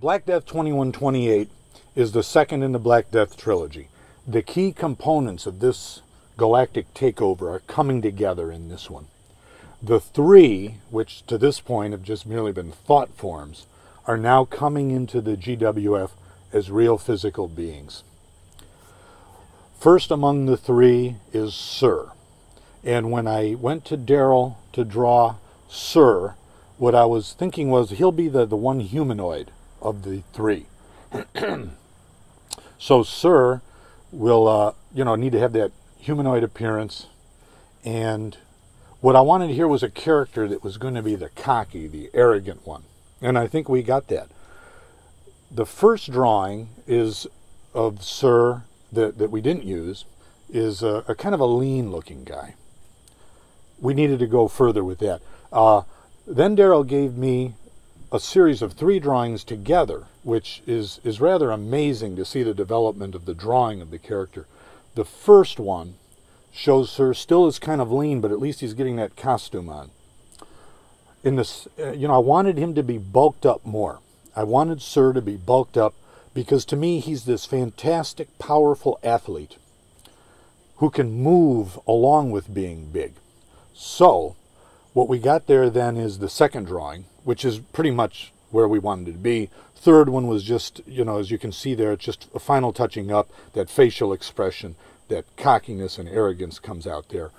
Black Death 2128 is the second in the Black Death trilogy. The key components of this galactic takeover are coming together in this one. The three, which to this point have just merely been thought forms, are now coming into the GWF as real physical beings. First among the three is Sir. And when I went to Daryl to draw Sir, what I was thinking was he'll be the one humanoid of the three. So Sir will, need to have that humanoid appearance. And what I wanted here was a character that was going to be the cocky, the arrogant one. And I think we got that. The first drawing is of Sir that we didn't use, is a kind of a lean-looking guy. We needed to go further with that. Then Daryl gave me a series of 3 drawings together, which is rather amazing to see the development of the drawing of the character. The first one shows Sir still is kind of lean, but at least he's getting that costume on. In this, I wanted him to be bulked up more. I wanted Sir to be bulked up because to me he's this fantastic, powerful athlete who can move along with being big. So what we got there then is the second drawing, which is pretty much where we wanted it to be. Third one was just, as you can see there, it's just a final touching up. That facial expression, that cockiness and arrogance comes out there.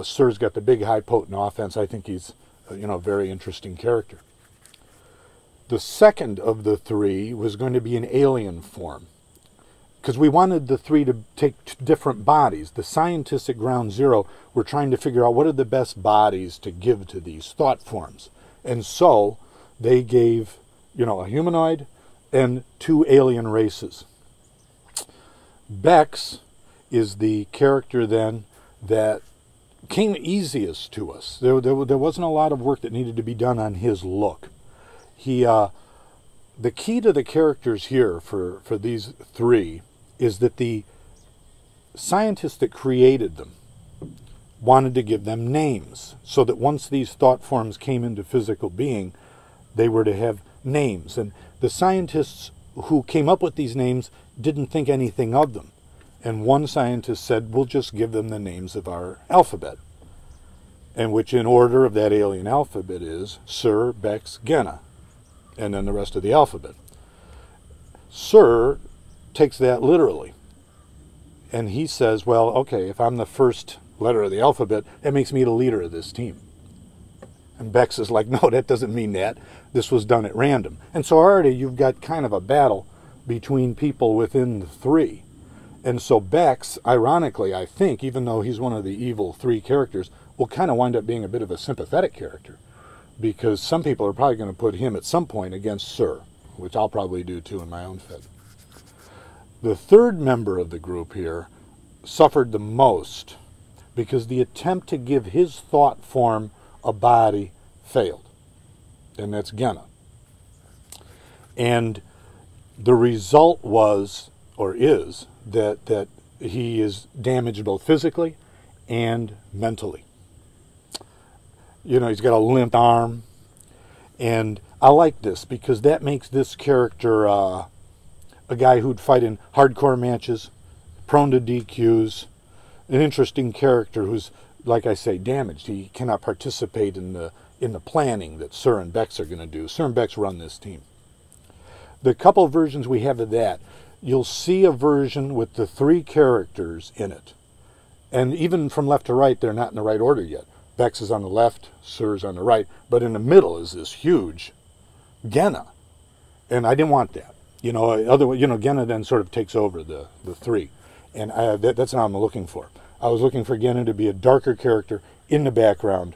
Sir's got the big, high, potent offense. I think he's, a very interesting character. The second of the 3 was going to be an alien form, because we wanted the 3 to take different bodies. The scientists at Ground Zero were trying to figure out what are the best bodies to give to these thought forms. And so they gave, a humanoid and 2 alien races. Bex is the character then that came easiest to us. There wasn't a lot of work that needed to be done on his look. The key to the characters here for these 3 is that the scientists that created them wanted to give them names, so that once these thought forms came into physical being, they were to have names. And the scientists who came up with these names didn't think anything of them. And one scientist said, we'll just give them the names of our alphabet. And which in order of that alien alphabet is Sir, Bex, Genna, and then the rest of the alphabet. Sir takes that literally. And he says, well, okay, if I'm the first letter of the alphabet, that makes me the leader of this team. And Bex is like, no, that doesn't mean that. This was done at random. And so already you've got kind of a battle between people within the 3. And so Bex, ironically, I think, even though he's one of the evil 3 characters, will kind of wind up being a bit of a sympathetic character, because some people are probably going to put him at some point against Sir, which I'll probably do too in my own fit. The third member of the group here suffered the most because the attempt to give his thought form a body failed, and that's Genna. And the result was, or is, that he is damaged both physically and mentally. He's got a limp arm. And I like this because that makes this character a guy who'd fight in hardcore matches, prone to DQs, an interesting character who's, like I say, damaged. He cannot participate in the planning that Sir and Bex are going to do. Sir and Bex run this team. The couple versions we have of that, you'll see a version with the 3 characters in it. And even from left to right, they're not in the right order yet. Bex is on the left, Sir's on the right, but in the middle is this huge Genna. And I didn't want that. Genna then sort of takes over the 3. And that's what I'm looking for. I was looking for Genna to be a darker character in the background.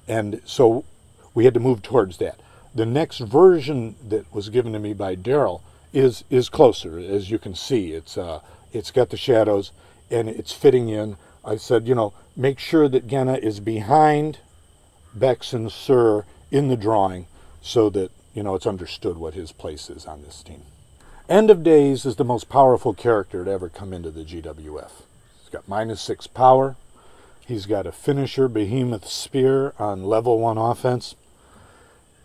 And so we had to move towards that. The next version that was given to me by Daryl is closer. As you can see, it's got the shadows and it's fitting in. I said, make sure that Genna is behind Bex and Sir in the drawing so that, it's understood what his place is on this team. End of Days is the most powerful character to ever come into the GWF. He's got -6 power. He's got a finisher, Behemoth Spear, on level 1 offense.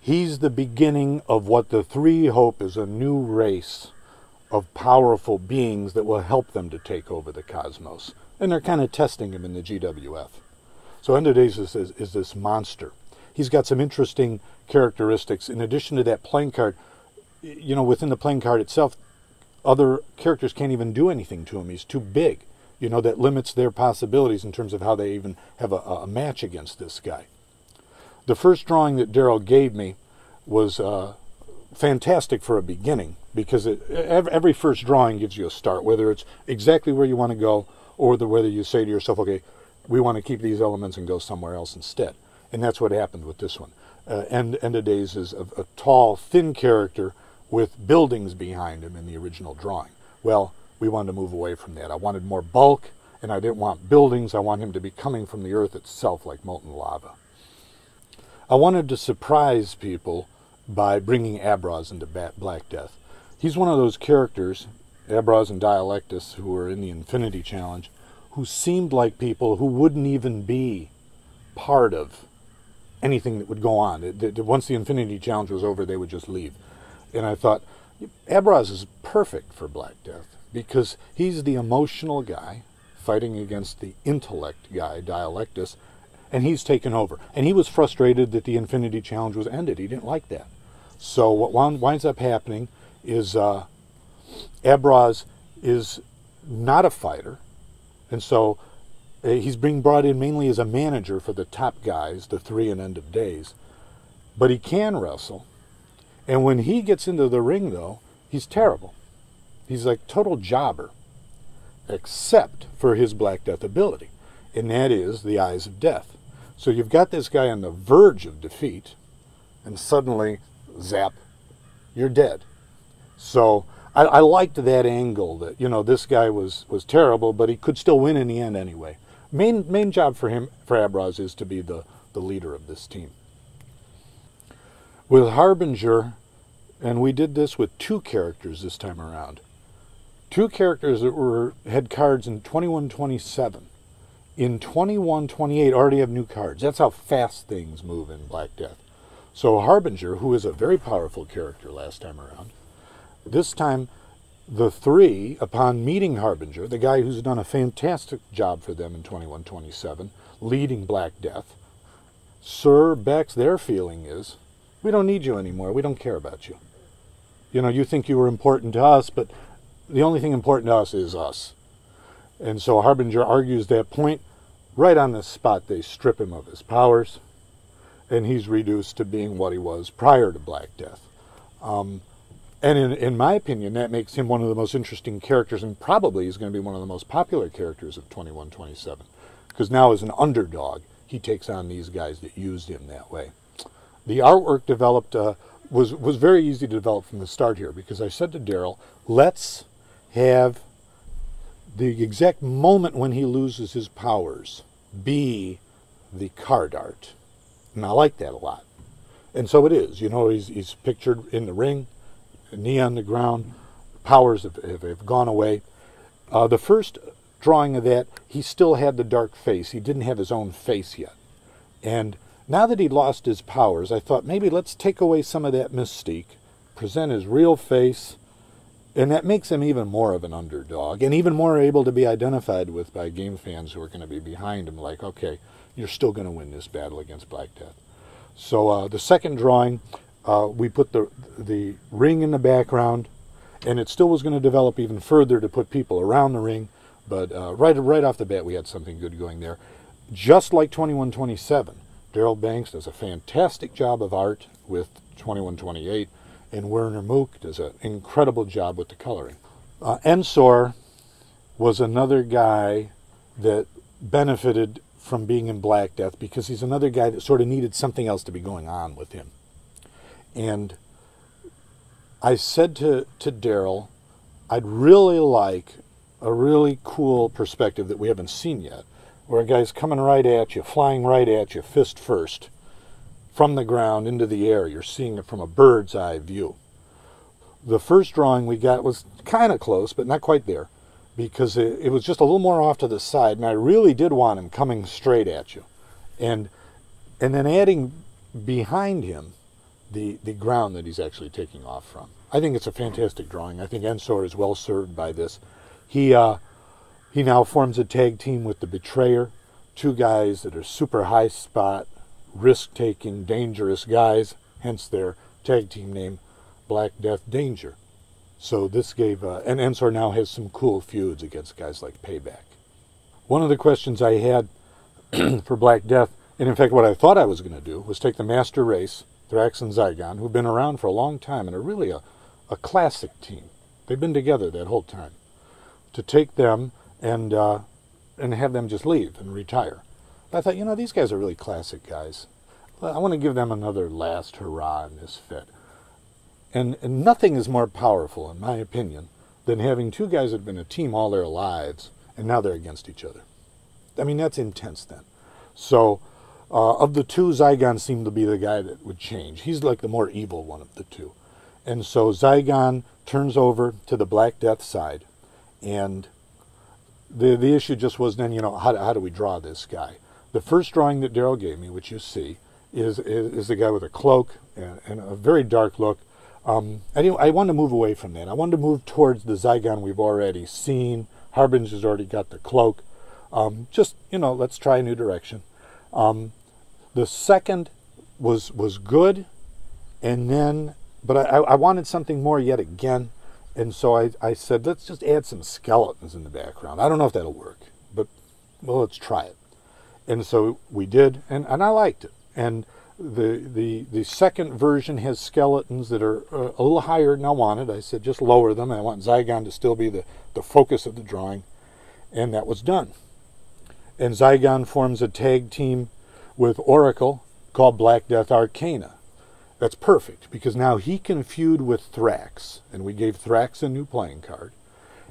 He's the beginning of what the three hope is a new race of powerful beings that will help them to take over the cosmos. And they're kind of testing him in the GWF. So End of Days is this monster. He's got some interesting characteristics. In addition to that playing card, you know, within the playing card itself, other characters can't even do anything to him. He's too big. You know, that limits their possibilities in terms of how they even have a match against this guy. The first drawing that Daryl gave me was fantastic for a beginning, because every first drawing gives you a start, whether it's exactly where you want to go or whether you say to yourself, okay, we want to keep these elements and go somewhere else instead. And that's what happened with this one. End of Days is a tall, thin character with buildings behind him in the original drawing. Well, we wanted to move away from that. I wanted more bulk, and I didn't want buildings. I want him to be coming from the earth itself like molten lava. I wanted to surprise people by bringing Abraz into Black Death. He's one of those characters, Abraz and Dialectus, who were in the Infinity Challenge, who seemed like people who wouldn't even be part of anything that would go on. Once the Infinity Challenge was over, they would just leave. And I thought, Abraz is perfect for Black Death, because he's the emotional guy fighting against the intellect guy, Dialectus, and he's taken over. And he was frustrated that the Infinity Challenge was ended. He didn't like that. So what winds up happening is Abraz is not a fighter, and so he's being brought in mainly as a manager for the top guys, the three in End of Days. But he can wrestle. And when he gets into the ring, though, he's terrible. He's like total jobber, except for his Black Death ability, and that is the Eyes of Death. So you've got this guy on the verge of defeat, and suddenly, zap, you're dead. So I liked that angle, that, you know, this guy was terrible, but he could still win in the end anyway. Main job for him, for Abraz, is to be the leader of this team. With Harbinger, and we did this with two characters this time around. Two characters that had cards in 21-27. In 21-28 already have new cards. That's how fast things move in Black Death. So Harbinger, who is a very powerful character last time around, this time the three, upon meeting Harbinger, the guy who's done a fantastic job for them in 21-27, leading Black Death, Sir Beck's, their feeling is, we don't need you anymore. We don't care about you. You know, you think you were important to us, but the only thing important to us is us. And so Harbinger argues that point. Right on the spot, they strip him of his powers, and he's reduced to being what he was prior to Black Death. And in my opinion, that makes him one of the most interesting characters, and probably is going to be one of the most popular characters of 21-27. Because now, as an underdog, he takes on these guys that used him that way. The artwork developed was very easy to develop from the start here, because I said to Daryl, let's have the exact moment when he loses his powers be the card art. And I like that a lot. And so it is. You know, he's pictured in the ring, knee on the ground, powers have gone away. The first drawing of that, he still had the dark face. He didn't have his own face yet. And now that he lost his powers, I thought maybe let's take away some of that mystique, present his real face, and that makes him even more of an underdog, and even more able to be identified with by game fans who are going to be behind him, like, okay, you're still going to win this battle against Black Death. So the second drawing, we put the ring in the background, and it still was going to develop even further to put people around the ring, but right off the bat, we had something good going there. Just like 21-27, Daryl Banks does a fantastic job of art with 21-28, and Werner Mook does an incredible job with the coloring. Ensor was another guy that benefited from being in Black Death, because he's another guy that sort of needed something else to be going on with him. And I said to Daryl, I'd really like a really cool perspective that we haven't seen yet, where a guy's coming right at you, flying right at you, fist first, from the ground into the air. You're seeing it from a bird's eye view. The first drawing we got was kind of close, but not quite there, because it was just a little more off to the side, and I really did want him coming straight at you. And then adding behind him the ground that he's actually taking off from. I think it's a fantastic drawing. I think Ensor is well served by this. He now forms a tag team with the Betrayer, two guys that are super high spot, risk-taking, dangerous guys, hence their tag team name, Black Death Danger. So this gave, and Ensor now has some cool feuds against guys like Payback. One of the questions I had for Black Death, and in fact what I thought I was going to do, was take the Master Race, Thrax and Zygon, who've been around for a long time and are really a classic team. They've been together that whole time. To take them and have them just leave and retire. But I thought, you know, these guys are really classic guys. I want to give them another last hurrah in this fit. And nothing is more powerful, in my opinion, than having two guys that have been a team all their lives, and now they're against each other. I mean, that's intense then. So, of the two, Zygon seemed to be the guy that would change. He's like the more evil one of the two. And so Zygon turns over to the Black Death side, and the issue just was then, you know, how do we draw this guy? The first drawing that Daryl gave me, which you see, is the guy with a cloak and a very dark look. I wanted to move away from that. I wanted to move towards the Zygon we've already seen. Harbinger's already got the cloak. Just, you know, let's try a new direction. The second was good, and then, but I wanted something more yet again, and so I said, let's just add some skeletons in the background. I don't know if that'll work, but, well, let's try it. And so we did, and I liked it. And the second version has skeletons that are a little higher than I wanted. I said, just lower them. I want Zygon to still be the focus of the drawing. And that was done. And Zygon forms a tag team with Oracle called Black Death Arcana. That's perfect, because now he can feud with Thrax. And we gave Thrax a new playing card.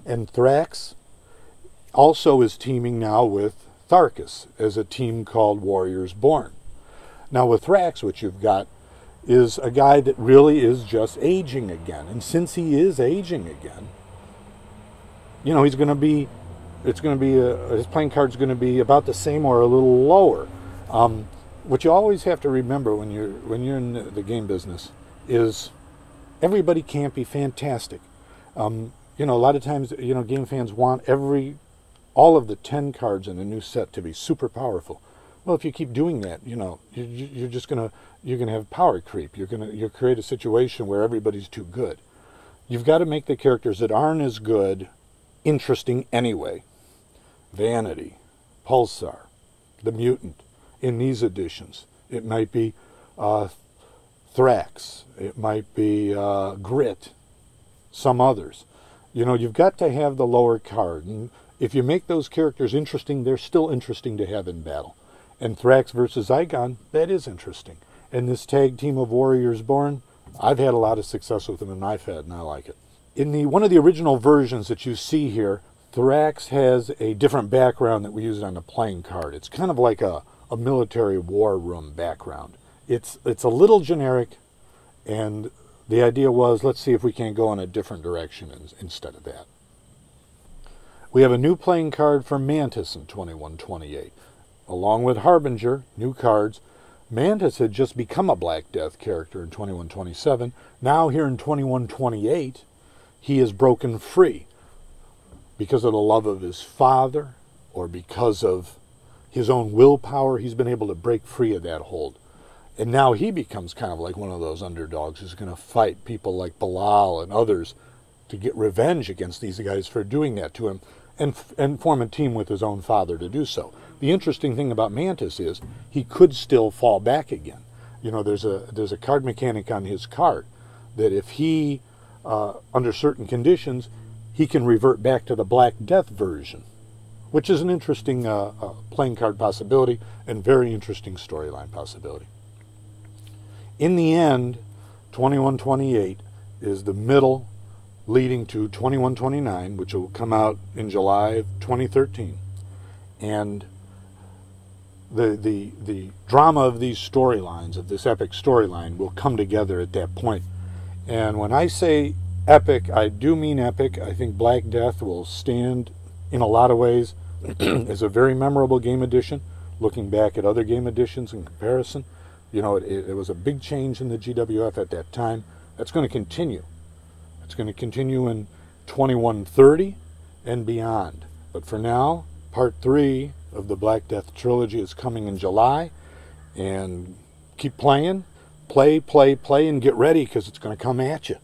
And Thrax also is teaming now with Tharkus as a team called Warriors Born. Now with Thrax, what you've got is a guy that really is just aging again. And since he is aging again, you know, he's going to be, his playing card's going to be about the same or a little lower. What you always have to remember when you're in the game business is everybody can't be fantastic. You know, a lot of times, you know, game fans want all of the 10 cards in a new set to be super powerful. Well, if you keep doing that, you know, you're gonna have power creep. You'll create a situation where everybody's too good. You've got to make the characters that aren't as good interesting anyway. Vanity, Pulsar, the Mutant. In these editions, it might be Thrax. It might be Grit. Some others. You know, you've got to have the lower card. And if you make those characters interesting, they're still interesting to have in battle. And Thrax versus Zygon, that is interesting. And this tag team of Warriors Born, I've had a lot of success with them in my fed, and I like it. In one of the original versions that you see here, Thrax has a different background that we used on the playing card. It's kind of like a military war room background. It's a little generic, and the idea was, let's see if we can't go in a different direction instead of that. We have a new playing card for Mantis in 2128. Along with Harbinger, new cards. Mantis had just become a Black Death character in 2127. Now here in 2128, he is broken free because of the love of his father or because of his own willpower. He's been able to break free of that hold. And now he becomes kind of like one of those underdogs who's going to fight people like Bilal and others to get revenge against these guys for doing that to him and form a team with his own father to do so. The interesting thing about Mantis is he could still fall back again. You know, there's a card mechanic on his card that if he, under certain conditions, he can revert back to the Black Death version, which is an interesting playing card possibility and very interesting storyline possibility. In the end, 2128 is the middle leading to 2129, which will come out in July of 2013. And the drama of these storylines, of this epic storyline, will come together at that point. And when I say epic, I do mean epic. I think Black Death will stand in a lot of ways as a very memorable game edition, looking back at other game editions in comparison. You know, it was a big change in the GWF at that time. That's going to continue. It's going to continue in 2130 and beyond. But for now, part 3 of the Black Death trilogy is coming in July. And keep playing. Play, play, play, and get ready, because it's going to come at you.